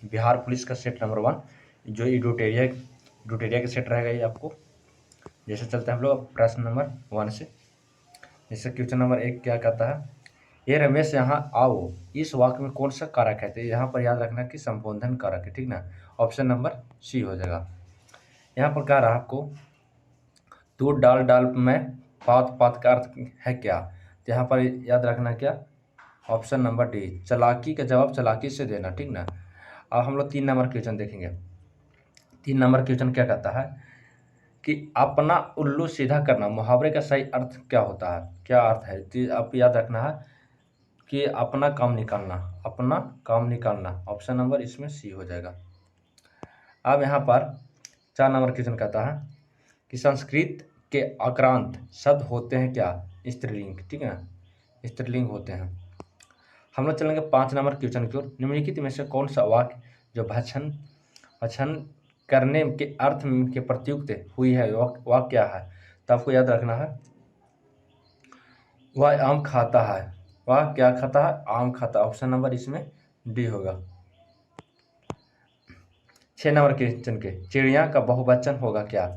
Bihar police का set number 1, जो इडोटेरिया का सेट रहेगा ये आपको। जैसे चलते हैं हम लोग प्रश्न नंबर 1 से। जैसे क्वेश्चन नंबर 1 क्या कहता है, ये रमेश यहाँ आओ, इस वाक्य में कौन सा कारक है? तो यहाँ पर याद रखना कि संबोधन कारक है, ठीक ना। ऑप्शन नंबर सी हो जाएगा। यहाँ पर क्या रहा आपको, तू डाल डाल में पात पात का अर्थ है क्या? तो यहाँ पर याद रखना क्या, ऑप्शन नंबर डी, चालाकी का जवाब चालाकी से देना, ठीक ना। अब हम लोग 3 नंबर क्वेश्चन देखेंगे। 3 नंबर क्वेश्चन क्या कहता है कि अपना उल्लू सीधा करना मुहावरे का सही अर्थ क्या होता है? क्या अर्थ है? तो आप याद रखना है कि अपना काम निकालना, अपना काम निकालना। ऑप्शन नंबर इसमें सी हो जाएगा। अब यहाँ पर 4 नंबर क्वेश्चन कहता है कि संस्कृत के आक्रांत शब्द होते हैं क्या? स्त्रीलिंग, ठीक है ना, स्त्रीलिंग होते हैं। हम लोग चलेंगे 5 नंबर क्वेश्चन की ओर। निम्नलिखित में से कौन सा वाक्य जो भक्षण भक्षण करने के अर्थ के प्रत्युक्त हुई है वह क्या है? तो आपको याद रखना है, वह आम खाता है। वह क्या खाता है? आम खाता। ऑप्शन नंबर इसमें डी होगा। 6 नंबर क्वेश्चन के, चिड़िया का बहुवचन होगा क्या?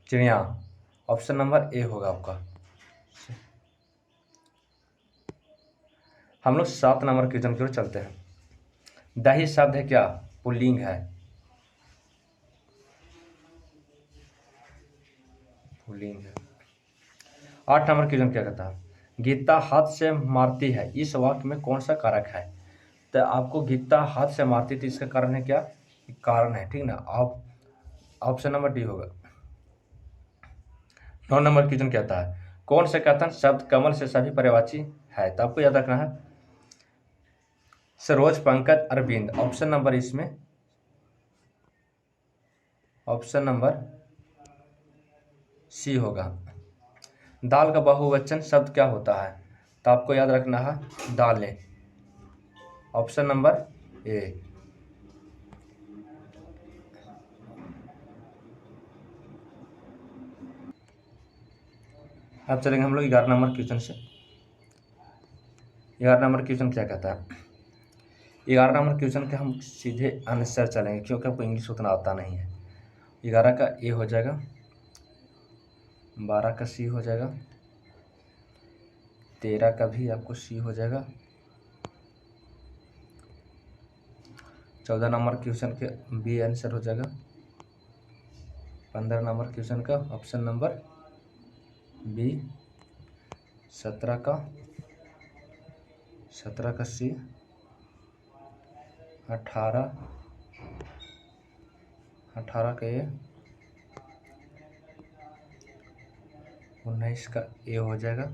चिड़िया। ऑप्शन नंबर ए होगा आपका। हम लोग 7 नंबर क्वेश्चन की ओर चलते हैं। दही शब्द है क्या? पुल्लिंग है, पुल्लिंग है। 8 नंबर क्वेश्चन क्या कहता है, गीता हाथ से मारती है, इस वाक्य में कौन सा कारक है? तो आपको गीता हाथ से मारती थी, इसका कारण है क्या? कारण है, ठीक ना। आप ऑप्शन नंबर डी होगा। 9 नंबर क्वेश्चन कहता है, कौन से कथन शब्द कमल से सभी पर्यायवाची है? तो आपको याद रखना है सरोज, पंकज, अरविंद। ऑप्शन नंबर इसमें ऑप्शन नंबर सी होगा। दाल का बहुवचन शब्द क्या होता है? तो आपको याद रखना है दालें। Option number A. अब चलेंगे हम लोग 11 नंबर क्वेश्चन से। 11 नंबर क्वेश्चन क्या कहता है, 11 नंबर क्वेश्चन के हम सीधे आंसर चलेंगे क्योंकि आपको इंग्लिश उतना आता नहीं है। 11 का ए हो जाएगा, 12 का सी हो जाएगा, 13 का भी आपको सी हो जाएगा, 14 नंबर क्वेश्चन के बी आंसर हो जाएगा, 15 नंबर क्वेश्चन का ऑप्शन नंबर बी, 17 का सी, 18 का ए, 19 का ए हो जाएगा,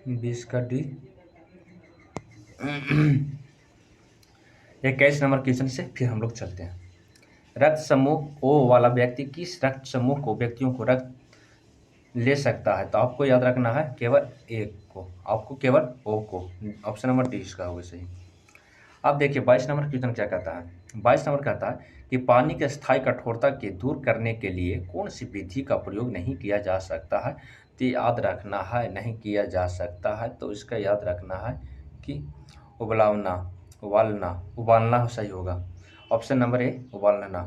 20 का डी। 21 नंबर क्वेश्चन से फिर हम लोग चलते हैं। रक्त समूह ओ वाला व्यक्ति किस रक्त समूह को व्यक्तियों को रक्त ले सकता है? तो आपको याद रखना है केवल एक को, आपको केवल ओ को। ऑप्शन नंबर डी इसका होगा सही। अब देखिए 22 नंबर क्वेश्चन क्या कहता है। 22 नंबर कहता है कि पानी की स्थायी कठोरता के दूर करने के लिए कौन सी विधि का प्रयोग नहीं किया जा सकता है? तो याद रखना है नहीं किया जा सकता है, तो इसका याद रखना है कि उबालना सही होगा। ऑप्शन नंबर ए उबालना।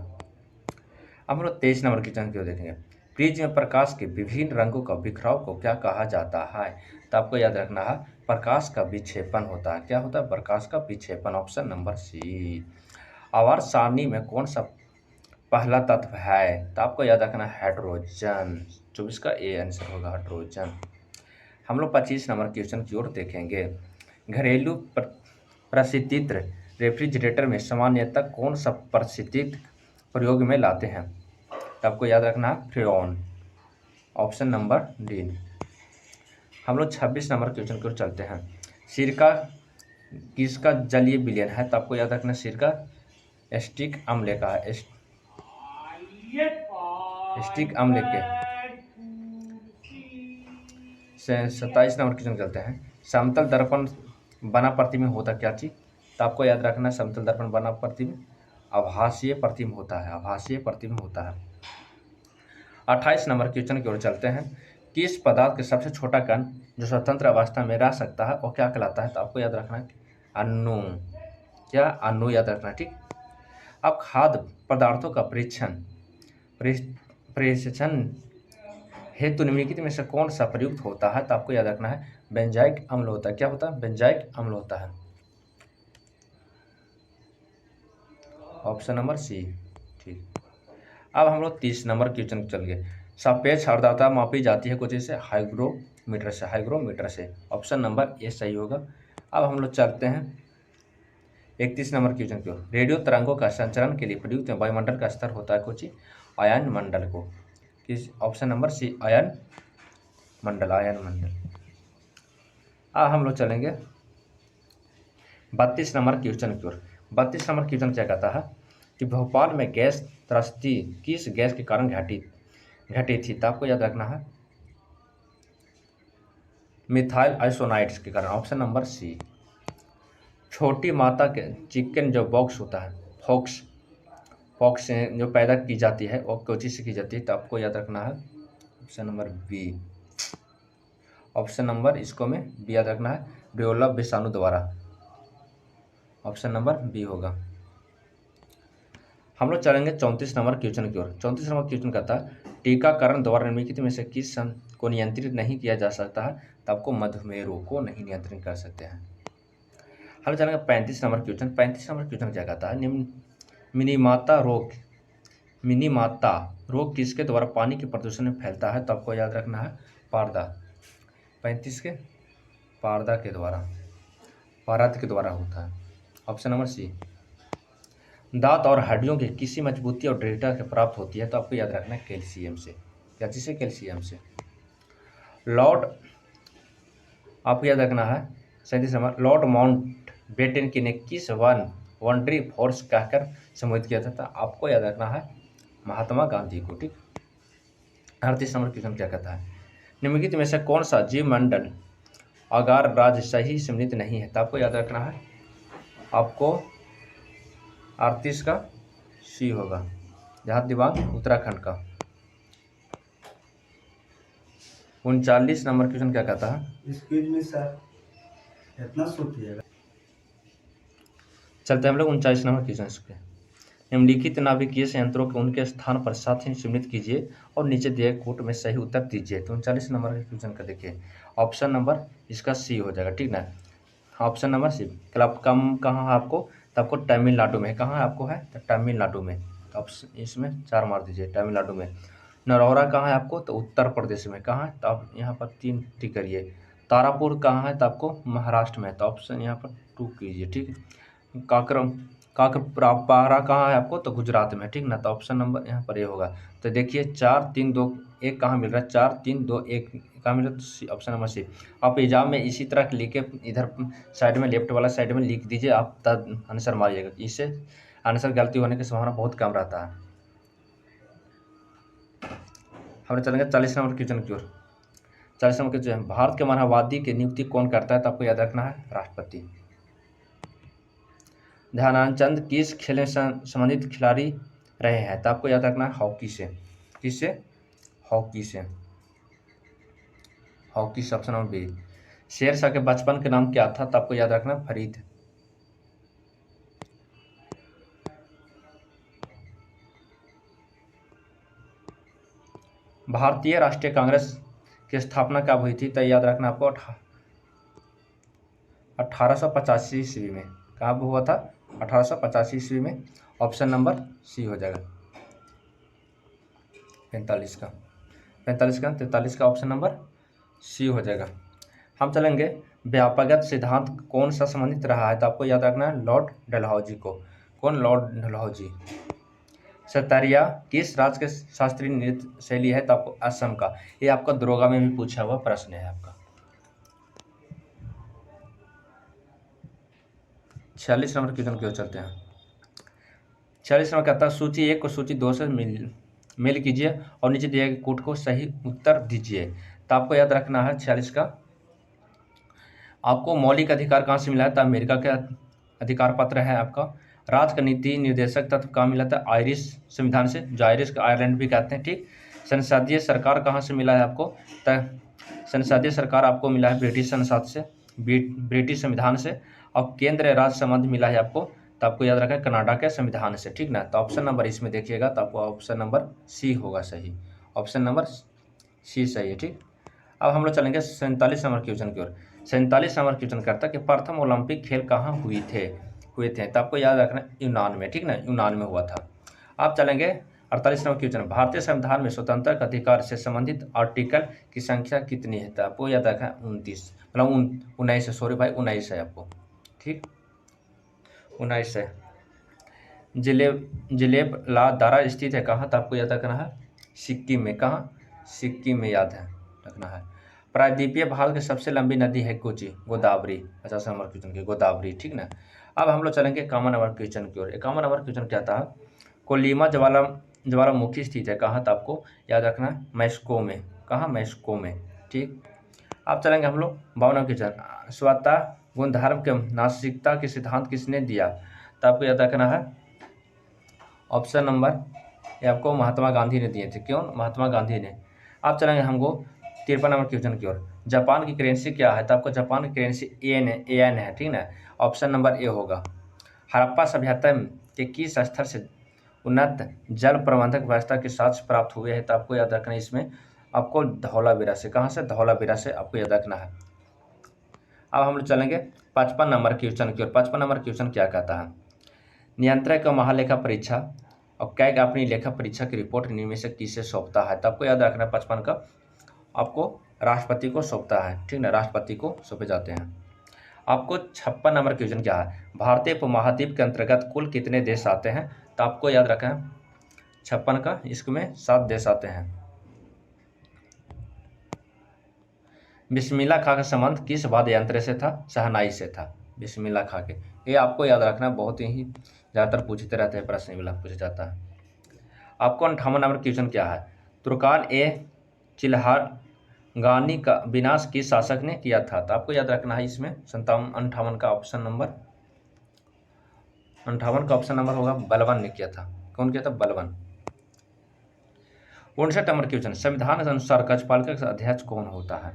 अब हम लोग 23 नंबर क्वेश्चन की ओर देखेंगे। प्रिज्म में प्रकाश के विभिन्न रंगों का बिखराव को क्या कहा जाता है? तो आपको याद रखना है प्रकाश का विक्षेपण होता है। क्या होता है? प्रकाश का विक्षेपण। Option number C. आवर्त सारणी में कौन सा पहला तत्व है? तो आपको याद रखना है हाइड्रोजन। 24 का ए आंसर होगा हाइड्रोजन। हम लोग 25 नंबर क्वेश्चन की ओर देखेंगे। घरेलू परिस्थितित्र रेफ्रिजरेटर में सामान्यतः कौन सा परिस्थितित्र प्रयोग में लाते हैं? तो आपको याद रखना है फ्रेऑन। Option number D. हम लोग 26 नंबर क्वेश्चन की ओर चलते हैं। सिरका किसका जलीय विलयन है? तो आपको याद रखना सिरका एस्टिक अम्ल का है। एस्टिक अम्ल के 27 नंबर क्वेश्चन चलते हैं। समतल दर्पण बना प्रतिबिंब होता क्या चीज? तो आपको याद रखना समतल दर्पण बना प्रतिबिंब आभासीय प्रतिबिंब होता है, आभासीय प्रतिबिंब होता है। 28 नंबर क्वेश्चन की ओर चलते हैं। किस पदार्थ के सबसे छोटा कण जो स्वतंत्र अवस्था में रह सकता है वो क्या कहलाता है? तो आपको याद रखना है अणु। क्या? अणु याद रखना, ठीक। अब खाद्य पदार्थों का परीक्षण हेतु निम्नलिखित में से कौन सा प्रयुक्त होता है? तो आपको याद रखना है बेंजाइक अम्ल होता है। क्या होता है? बेंजाइक अम्ल होता है। ऑप्शन नंबर सी, ठीक। अब हम लोग 30 नंबर क्वेश्चन चल गए। सापेक्ष आर्द्रता मापी जाती है कुछ इसे हाइग्रोमीटर से। ऑप्शन नंबर ए सही होगा। अब हम लोग चलते हैं 31 नंबर क्वेश्चन की ओर। रेडियो तरंगों का संचरण के लिए प्रयुक्त वायुमंडल का स्तर होता है कुछ आयन मंडल को। किस? ऑप्शन नंबर सी आयन मंडल। अब हम लोग चलेंगे 32 नंबर क्वेश्चन की ओर। 32 नंबर क्वेश्चन क्या कहता है कि भोपाल में गैस त्रस्ती किस गैस के कारण घटी थी? तो आपको याद रखना है मिथाइल आइसोनाइड्स के कारण। Option number C. छोटी माता के चिकन जो बॉक्स होता है फॉक्स से जो पैदा की जाती है वो कोची से की जाती है? तो आपको याद रखना है option number B. Option number इसको में बी याद रखना है ब्रियोला विषाणु द्वारा। ऑप्शन नंबर बी होगा। हम लोग चलेंगे 34 नंबर क्वेश्चन की ओर। 34 नंबर क्वेश्चन कहता है टीकाकरण द्वारा निम्नलिखित में से किस को नियंत्रित नहीं किया जा सकता है? तो आपको मधुमेह रोग को नहीं नियंत्रित कर सकते हैं। हम लोग चलेंगे 35 नंबर क्वेश्चन। 35 नंबर क्वेश्चन क्या कहता है मिनीमाता रोग किसके द्वारा पानी के प्रदूषण में फैलता है? तो आपको याद रखना है पारदा। 35 के पारदा के द्वारा होता है। Option number C. दांत और हड्डियों की किसी मजबूती और दृढ़ता के प्राप्त होती है? तो आपको याद रखना है कैल्शियम से। क्या चीज़ से? कैल्शियम से। लॉर्ड आपको याद रखना है 37 नंबर लॉर्ड माउंटबेटन ने किस वॉन्ट्री फोर्स कहकर संबोधित किया था? आपको याद रखना है महात्मा गांधी को, ठीक। 38 नंबर क्वेश्चन क्या कहता है निम्नलिखित में से कौन सा जीव मंडल अगार राज्य सही सम्मिलित नहीं है? तो आपको याद रखना है आपको 38 का सी होगा जहाँ दिबांग उत्तराखंड का। 39 नंबर क्वेश्चन क्या कहता है एक्सक्यूज मी सर, इतना सोचिएगा। चलते हम लोग 39 नंबर क्वेश्चन पे। निम्नलिखित नाभिकीय संयंत्रों के उनके स्थान पर साथ ही चिन्हित कीजिए और नीचे दिए कोट में सही उत्तर दीजिए। तो 39 नंबर के क्वेश्चन का देखिए ऑप्शन नंबर इसका सी हो जाएगा, ठीक ना। ऑप्शन नंबर सी। कम कहाँ है आपको? तो आपको तमिलनाडु में। कहाँ है आपको? है तो तमिलनाडु में। तो ऑप्शन इसमें 4 मार दीजिए तमिलनाडु में। नरौरा कहाँ है आपको? तो उत्तर प्रदेश में। कहाँ है? तो आप यहाँ पर 3 टिक करिए। तारापुर कहाँ है? तो आपको महाराष्ट्र में। तो ऑप्शन यहाँ पर 2 कीजिए, ठीक। काकरपारा कहाँ है आपको? तो गुजरात में, ठीक ना। तो ऑप्शन नंबर यहाँ पर ये होगा। तो देखिए 4 3 2 1 कहाँ मिल रहा है? 4 3 2 1 कहाँ मिल रहा है? तो ऑप्शन नंबर सी। आप एग्जाम में इसी तरह लिख के इधर साइड में लेफ्ट वाला साइड में लिख दीजिए, आप तब आंसर मारिएगा। इससे आंसर गलती होने की संभावना बहुत कम रहता है। हम चलेंगे 40 नंबर क्वेश्चन की ओर। 40 नंबर क्वेश्चन, भारत के मानववादी की नियुक्ति कौन करता है? तो आपको याद रखना है राष्ट्रपति। ध्यानचंद किस खेल से संबंधित खिलाड़ी रहे हैं? तो आपको याद रखना है हॉकी से। किससे? हॉकी से। Option number B. शेरशाह के बचपन के नाम क्या था? तो आपको याद रखना फरीद। भारतीय राष्ट्रीय कांग्रेस की स्थापना कब हुई थी? तो याद रखना आपको 1885 ईस्वी में। कब हुआ था? 1885 ईस्वी में। ऑप्शन नंबर सी हो जाएगा 45 का। 43 का ऑप्शन नंबर सी हो जाएगा। हम चलेंगे व्यापकगत सिद्धांत कौन सा संबंधित रहा है? तो आपको याद रखना है लॉर्ड डलहौजी को। कौन? लॉर्ड डलहौजी। सतरिया किस राज्य के शास्त्रीय नृत्य शैली है? तो आपको असम का। ये आपका दरोगा में भी पूछा हुआ प्रश्न है आपका। 46 नंबर क्वेश्चन की ओर चलते हैं। 46 नंबर कहता है सूची 1 को सूची 2 से मेल कीजिए और नीचे दिए गए कोट को सही उत्तर दीजिए। तो आपको याद रखना है 46 का आपको मौलिक अधिकार कहाँ से मिला है? तो अमेरिका का अधिकार पत्र है आपका। राज का नीति निर्देशक तत्व कहाँ मिला था? आयरिश संविधान से, जो आयरिश का आयरलैंड भी कहते हैं, ठीक। संसदीय सरकार कहाँ से मिला है आपको? संसदीय सरकार आपको मिला है ब्रिटिश संसद से, ब्रिटिश संविधान से, और केंद्र राज्य संबंध मिला है आपको, तो आपको याद रखना है कनाडा के संविधान से, ठीक ना। तो ऑप्शन नंबर इसमें देखिएगा तो आपको ऑप्शन नंबर सी होगा सही, ऑप्शन नंबर सी सही है, ठीक। अब हम लोग चलेंगे 47 नंबर क्वेश्चन की ओर। 47 नंबर क्वेश्चन करता है कि प्रथम ओलंपिक खेल कहाँ हुए थे, तो आपको याद रखना यूनान में, ठीक ना, यूनान में हुआ था। आप चलेंगे 48 नंबर क्वेश्चन, भारतीय संविधान में स्वतंत्रता का अधिकार से संबंधित आर्टिकल की संख्या कितनी है? तो आपको याद रखना 29, मतलब 19 है, सॉरी भाई 19 है आपको, ठीक, 19 है। जिलेब ला दारा स्थित है कहाँ? तो आपको याद रखना है सिक्किम में, कहाँ? सिक्किम में याद है रखना है। प्रायद्वीपीय भारत की सबसे लंबी नदी है कोची, गोदावरी। 50 नंबर क्वेश्चन की गोदावरी, ठीक ना। अब हम लोग चलेंगे 51 नंबर क्वेश्चन की ओर। 51 नंबर क्वेश्चन क्या था? कोलिमा ज्वालामुखी स्थित है कहाँ? तो आपको याद रखना है मैस्को में, कहाँ? मैस्को में, ठीक। अब चलेंगे हम लोग 52 नंबर क्वेश्चन, स्वतः गुणधर्म के नासिकता के सिद्धांत किसने दिया? तो आपको याद रखना है ऑप्शन नंबर ये आपको महात्मा गांधी ने दिए थे। क्यों? महात्मा गांधी ने। आप चलेंगे हमको 53 नंबर क्वेश्चन की ओर। जापान की करेंसी क्या है? तो आपको जापान की करेंसी एन है, ठीक ना। ऑप्शन नंबर ए होगा। हड़प्पा सभ्यता के किस स्तर से उन्नत जल प्रबंधक व्यवस्था के साक्ष्य प्राप्त हुए हैं? तो आपको याद रखना है इसमें आपको धौलावीरा से, कहाँ से? धौलावीरा से आपको याद रखना है। अब हम लोग चलेंगे 55 नंबर क्वेश्चन की ओर। 55 नंबर क्वेश्चन क्या कहता है? नियंत्रक महालेखा परीक्षा और कैग अपनी लेखा परीक्षा की रिपोर्ट इनमें से किसे सौंपता है? तो आपको याद रखना है 55 का आपको राष्ट्रपति को सौंपता है, ठीक ना, राष्ट्रपति को सौंपे जाते हैं। आपको 56 नंबर क्वेश्चन क्या है? भारतीय उपमहाद्वीप के अंतर्गत कुल कितने देश आते हैं? तो आपको याद रखना है 56 का इसमें 7 देश आते हैं। बिस्मिल्लाह खां का संबंध किस वाद्य यंत्र से था? शहनाई से था, बिस्मिल्लाह खां के। ये आपको याद रखना, बहुत ही ज़्यादातर पूछते रहते हैं, प्रश्न मिला पूछा जाता है। आपको 58 नंबर क्वेश्चन क्या है? तुर्कान ए चिल्हागानी का विनाश किस शासक ने किया था? तो आपको याद रखना है इसमें 58 का ऑप्शन नंबर 58 का ऑप्शन नंबर होगा बलबन ने किया था। कौन किया था? बलबन। 59 नंबर क्वेश्चन, संविधान के अनुसार कार्यपालिका का अध्यक्ष कौन होता है?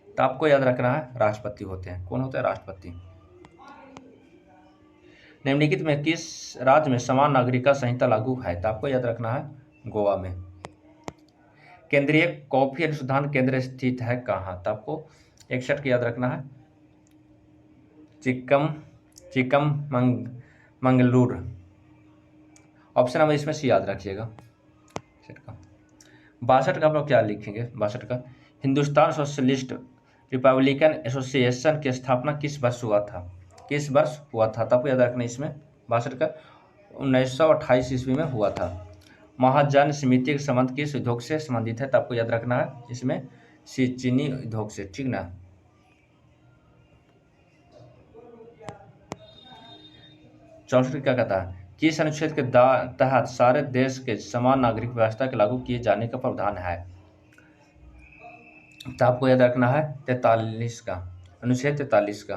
तो आपको याद रखना है राष्ट्रपति होते हैं। कौन होता है? राष्ट्रपति। निम्नलिखित में किस राज्य में समान नागरिकता संहिता लागू है? तो आपको याद रखना है गोवा में। केंद्रीय कॉफी अनुसंधान केंद्र स्थित है कहाँ? तो आपको 61 का याद रखना है मंगलूर। ऑप्शन नंबर इसमें सी याद रखिएगा। 62 का आप लोग क्या लिखेंगे? 62 का, हिंदुस्तान सोशलिस्ट रिपब्लिकन एसोसिएशन की स्थापना किस वर्ष हुआ था? किस वर्ष हुआ था? तब याद रखना इसमें 62 का 1928 ईस्वी में हुआ था। महाजन समिति के संबंध किस उद्योग से संबंधित है? तो आपको याद रखना है इसमें चीनी उद्योग से, ठीक ना। चौसठ क्या कहता है? किस अनुच्छेद के तहत सारे देश के समान नागरिक व्यवस्था के लागू किए जाने का प्रावधान है? तो आपको याद रखना है 43 का, अनुच्छेद 43 का।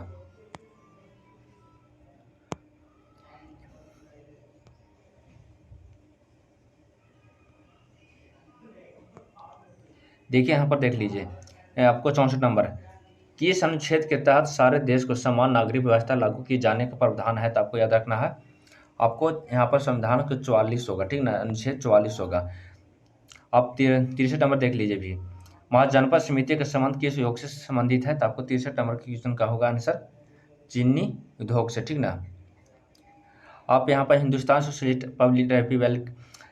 देखिए यहाँ पर देख लीजिए आपको 64 नंबर, किस अनुच्छेद के तहत सारे देश को समान नागरिक व्यवस्था लागू किए जाने का प्रावधान है? तो आपको याद रखना है आपको यहाँ पर संविधान का 44 होगा, ठीक ना, अनुच्छेद 44 होगा। आप 63 नंबर देख लीजिए भी, महाजनपद समिति का संबंध किस उद्योग से संबंधित है? तो आपको 63 नंबर के क्वेश्चन का होगा आंसर चीनी उद्योग से, ठीक ना। आप यहाँ पर हिंदुस्तान सोशलिस्ट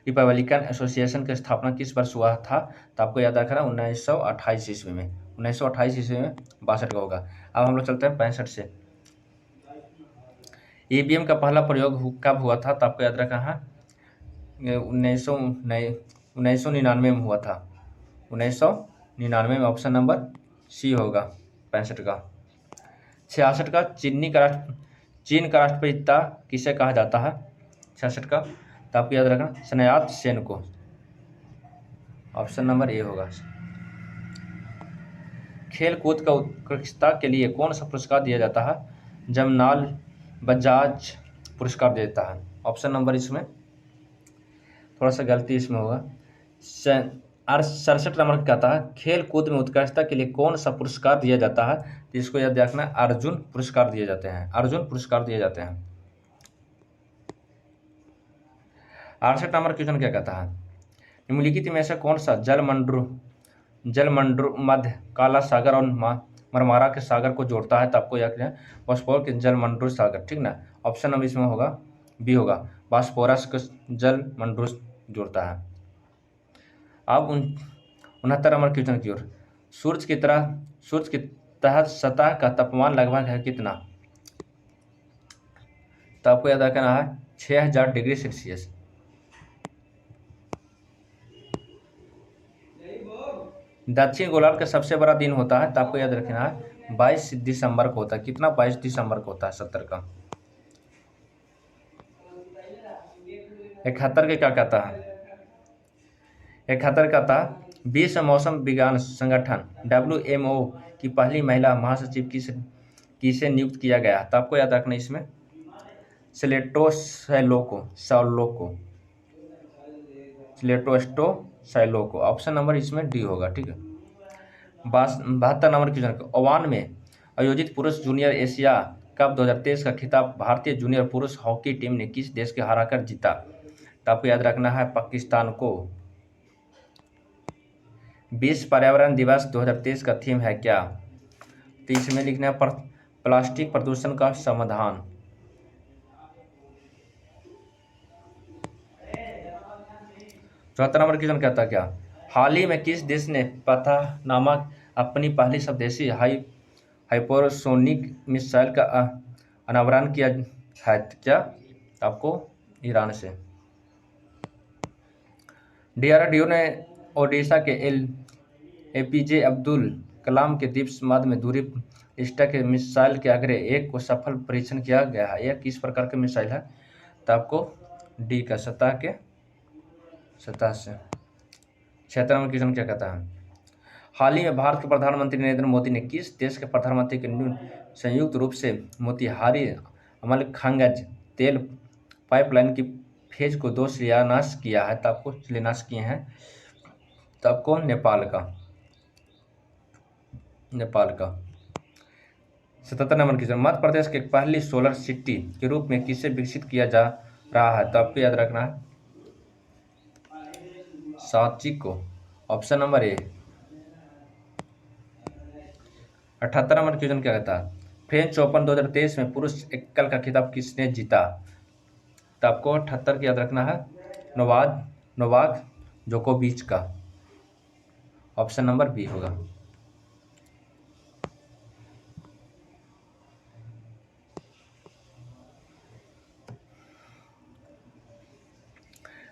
रिपब्लिकन एसोसिएशन की स्थापना किस वर्ष हुआ था? तो आपको याद रखना 1928 ईस्वी में, 1928 ईस्वी में 62 का होगा। अब हम लोग चलते हैं 65 से। ईवीएम का पहला प्रयोग कब हुआ था? तो आपको याद रखना है 1999 में हुआ था, 1999 में। ऑप्शन नंबर सी होगा 65 का। 66 का, चीन का राष्ट्रपिता किसे कहा जाता है? 66 का, तो आपको याद रखना सनयात सेन को। ऑप्शन नंबर ए होगा। खेल कूद का उत्कृष्टता के लिए कौन सा पुरस्कार दिया जाता है? जमनाल बजाज पुरस्कार देता है। ऑप्शन नंबर इसमें थोड़ा सा गलती इसमें होगा 67 नंबर कहता है खेल कूद में उत्कृष्टता के लिए कौन सा पुरस्कार दिया जाता है, तो इसको याद रखना है, अर्जुन पुरस्कार दिए जाते हैं, अर्जुन पुरस्कार दिए जाते हैं। 68 नंबर क्वेश्चन क्या कहता है, निम्नलिखित में से कौन सा जलमंडू मध्य काला सागर और मरमारा के सागर को जोड़ता है, तो आपको याद रखना है बॉस्फोरस के जलमंडू सागर, ठीक ना। ऑप्शन नंबर इसमें होगा बी होगा, बॉस्फोरस के जलमंडू जोड़ता है। अब 69 नंबर क्वेश्चन की ओर, सूर्य की तहत सतह का तापमान लगभग है कितना, तो आपको याद रखना है 6000 डिग्री सेल्सियस। दक्षिण गोलार्ध का सबसे बड़ा दिन होता है, तो आपको याद रखना है 22 दिसंबर को होता है, कितना 22 दिसंबर को होता है 70 का। 71 के क्या कहता है, 71 कहता है विश्व मौसम विज्ञान संगठन WMO की पहली महिला महासचिव किसे नियुक्त किया गया, तो आपको याद रखना इसमें स्लेटोस्टो सैलोको, ऑप्शन नंबर इसमें डी होगा, ठीक है। 72 नंबर क्वेश्चन, ओमान में आयोजित पुरुष जूनियर एशिया कप 2023 का खिताब भारतीय जूनियर पुरुष हॉकी टीम ने किस देश के हराकर जीता, तो आपको याद रखना है पाकिस्तान को। विश्व पर्यावरण दिवस 2023 का थीम है क्या, तो इसमें लिखना है प्लास्टिक प्रदूषण का समाधान। 74 नंबर क्वेश्चन कहता है क्या, हाल ही में किस देश ने पतह नामक अपनी पहली स्वदेशी हाइपरसोनिक मिसाइल का अनावरण किया है, क्या आपको ईरान से। DRDO ने ओडिशा के APJ अब्दुल कलाम के द्वीप मध्य में दूरी स्टैक मिसाइल के अग्रे एक को सफल परीक्षण किया गया है, यह किस प्रकार के मिसाइल है, तो आपको डी का सतह से। 76 नंबर क्वेश्चन क्या कहता है, हाल ही में भारत के प्रधानमंत्री नरेंद्र मोदी ने किस देश के प्रधानमंत्री के संयुक्त रूप से मोतिहारी अमलखंगज तेल पाइपलाइन की फेज को 2 शिलान्यास किया है, तो आपको शिलान्यास किए हैं, तो आपको नेपाल का। 77 नंबर क्वेश्चन, मध्य प्रदेश के पहली सोलर सिटी के रूप में किसे विकसित किया जा रहा है, तो आपको याद रखना है सांची को, option number A. 78 number question क्या कहता है, फ्रेंच ओपन 2023 में पुरुष एकल का खिताब किसने जीता, तो आपको 78 की याद रखना है नोवाक जोकोविच का, ऑप्शन नंबर बी होगा।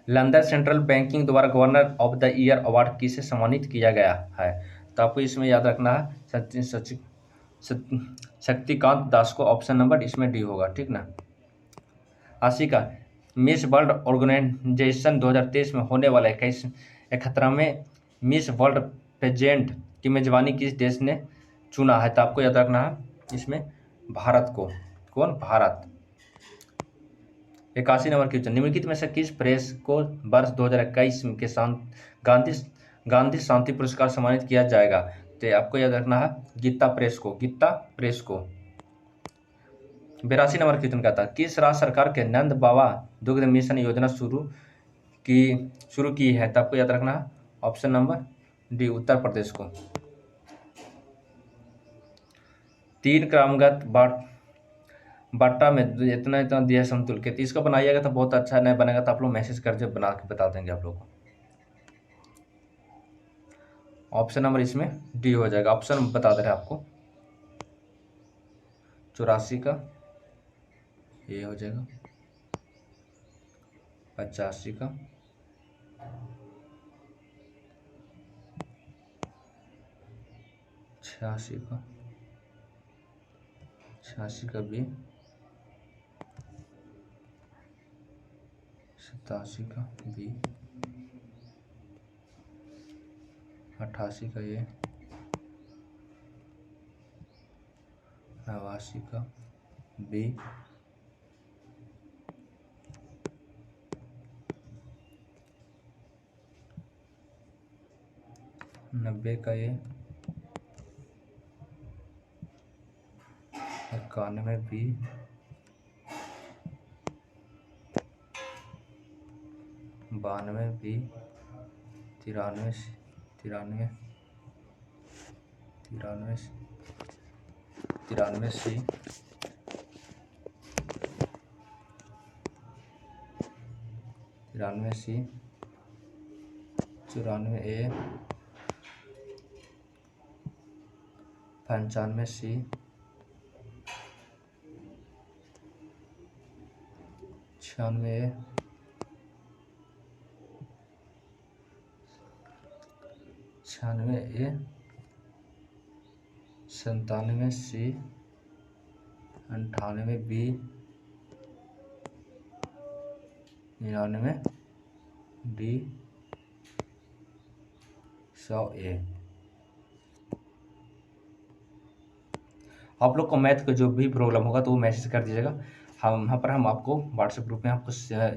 लंदन सेंट्रल बैंकिंग द्वारा governor of the year award किसे सम्मानित किया गया है, तो आपको इसमें याद रखना है शक्तिकांत दास को, ऑप्शन नंबर इसमें डी होगा, ठीक ना। आशिका, मिस वर्ल्ड ऑर्गेनाइजेशन 2023 में होने वाले 71वें मिस वर्ल्ड पेजेंट की मेजबानी किस देश ने चुना है, तो आपको याद रखना है इसमें भारत को, कौन, भारत। 81 नंबर क्वेश्चन, निम्नलिखित में से किस प्रेस को वर्ष 2021 के गांधी शांति पुरस्कार सम्मानित किया जाएगा, तो आपको याद रखना है गीता प्रेस को। 82 नंबर क्वेश्चन कहता है किस राज्य सरकार के नंद बाबा दुग्ध मिशन योजना शुरू की है, तो आपको याद रखना है option number D Uttar Pradesh को। 3 क्रमगत बट्टा में इतना दिया समतुल के, तो इसको बनाइएगा तो बहुत अच्छा, नहीं बनेगा तो आप लोग मैसेज करके बना के बता देंगे आप लोग को। ऑप्शन नंबर इसमें डी हो जाएगा, ऑप्शन बता दे रहे आपको। 84 का ये हो जाएगा, 85 का, 86 का, 86 का बी, 87 का बी, 88 का ये, 89 का बी, 88 90 का ए, 91 बी, 92 बी, 93 सी, 94 ए, 95 सी, 96 ए, 97 सी, 98 बी, 99 डी, 100 ए। आप लोग को मैथ का जो भी प्रॉब्लम होगा तो वो मैसेज कर दीजिएगा। हम वहाँ पर हम आपको व्हाट्सएप ग्रुप में आपको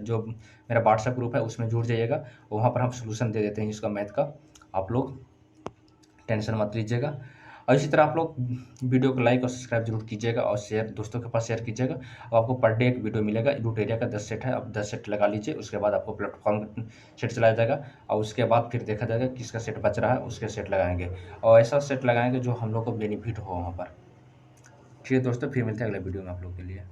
जो मेरा व्हाट्सएप ग्रुप है उसमें जुड़ जाइएगा, वहाँ पर हम सॉल्यूशन दे देते हैं इसका मैथ का। आप लोग टेंशन मत लीजिएगा। और इसी तरह आप लोग वीडियो को लाइक और सब्सक्राइब जरूर कीजिएगा और शेयर दोस्तों के पास शेयर कीजिएगा। और आपको पर डे एक वीडियो मिलेगा। रूट एरिया का 10 सेट है, आप 10 सेट लगा लीजिए। उसके बाद आपको प्लेटफॉर्म सेट चलाया जाएगा और उसके बाद फिर देखा जाएगा किसका सेट बच रहा है, उसके सेट लगाएंगे और ऐसा सेट लगाएंगे जो हम लोग को बेनिफिट हो वहाँ पर। ठीक है दोस्तों, फिर मिलते हैं अगले वीडियो में आप लोग के लिए।